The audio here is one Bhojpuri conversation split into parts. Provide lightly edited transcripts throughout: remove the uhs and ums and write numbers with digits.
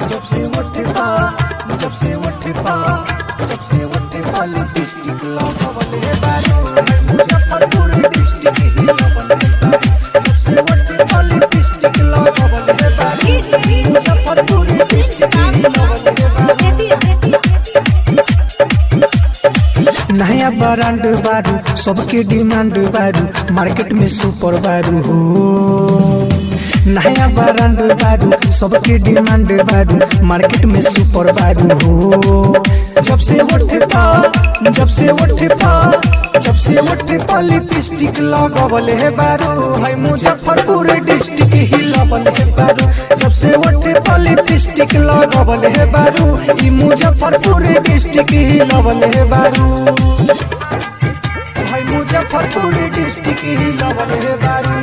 जब से उठे पा लिपस्टिक लगावल है बारू मुजफ्फरपुर डिस्ट्रिक्ट ही लगावल है बारू। जब से उठे पा लिपस्टिक लगावल है बारू मुजफ्फरपुर डिस्ट्रिक्ट ही लगावल है बारू। नया ब्रांड बारू सबके डिमांड बारू मार्केट में सुपर बारू हो। नया ब्रांड बारू सबके डिमांड बारू मार्केट में सुपर बारू हो। जब से उठे पा लिपस्टिक लगावल है बारू है मुजफ्फरपुर डिस्ट्रिक्ट ही लगावल है बारू। जब से उठे पा लिपस्टिक लगावल है बारू ई मुजफ्फरपुर डिस्ट्रिक्ट ही लगावल है बारू है मुजफ्फरपुर डिस्ट्रिक्ट ही लगावल है बारू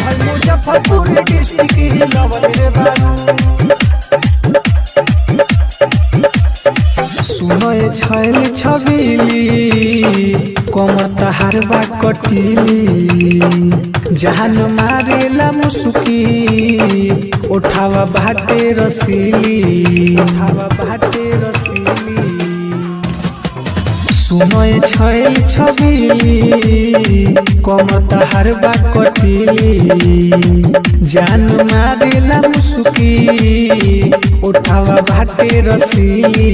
है मुजफ्फरपुर डिस्ट्रिक्ट ही लगावल है बारू। सुनो ए छैल छबीली कमर तहार बा कटीली जहान मारेला मुसुकी उठावा भाटे रसीली सुनो ए छैल छबीली कमर तहार बा कटीली जान मारेला मुसुकी उठावा भाटे रसीली।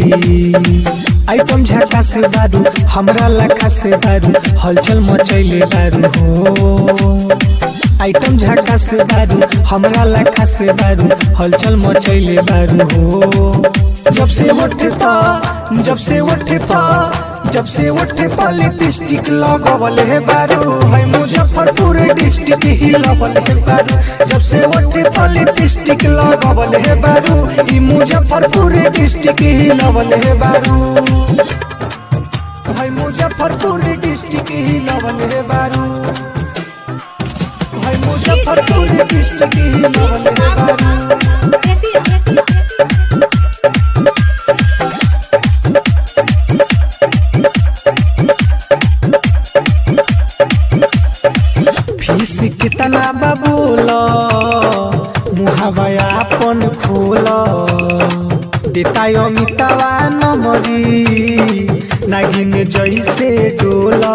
आइटम झका से बारू हमरा लखा से बारू हलचल मचैले बारू हो। आइटम झका से बारू हमरा लखा से बारू हलचल मचैले बारू हो। जब से उठे पा लिपस्टिक लगावल है बारू है मुजफ्फरपुर डिस्ट्रिक्ट ही लगावल है बारू। जब से उठे पा लिपस्टिक लगावल है बारू ई मुजफ्फरपुर डिस्ट्रिक्ट ही लगावल है बारू है मुजफ्फरपुर डिस्ट्रिक्ट ही लगावल है बारू है मुजफ्फरपुर डिस्ट्रिक्ट ही लगावल है बारू। फीस कितना बबूलो मुहावा अपन खोल देता अमितावा नमरी नागिन जैसे डोला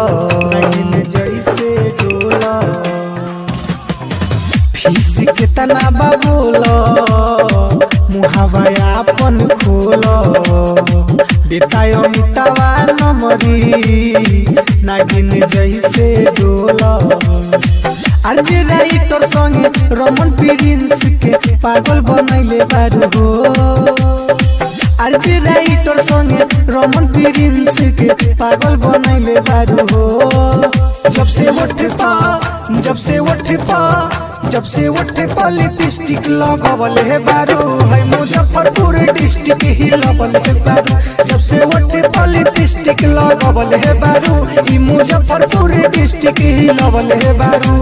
फीस कितना बबूलो मुहावा अपन खोल देता अमितावा नमरी नागिन जैसे डोला। आज राइटर संगे रमन प्रिंस के पागल बनैले बारू हो। आज राइटर संगे रमन प्रिंस के पागल बनैले बारू हो। जब से उठे पा लिपस्टिक लगावल है बारू है मुजफ्फरपुर डिस्ट्रिक्ट ही लगावल है बारू। जब से उठे पा लिपस्टिक लगावल है बारू ई मुजफ्फरपुर डिस्ट्रिक्ट ही लगावल है बारू।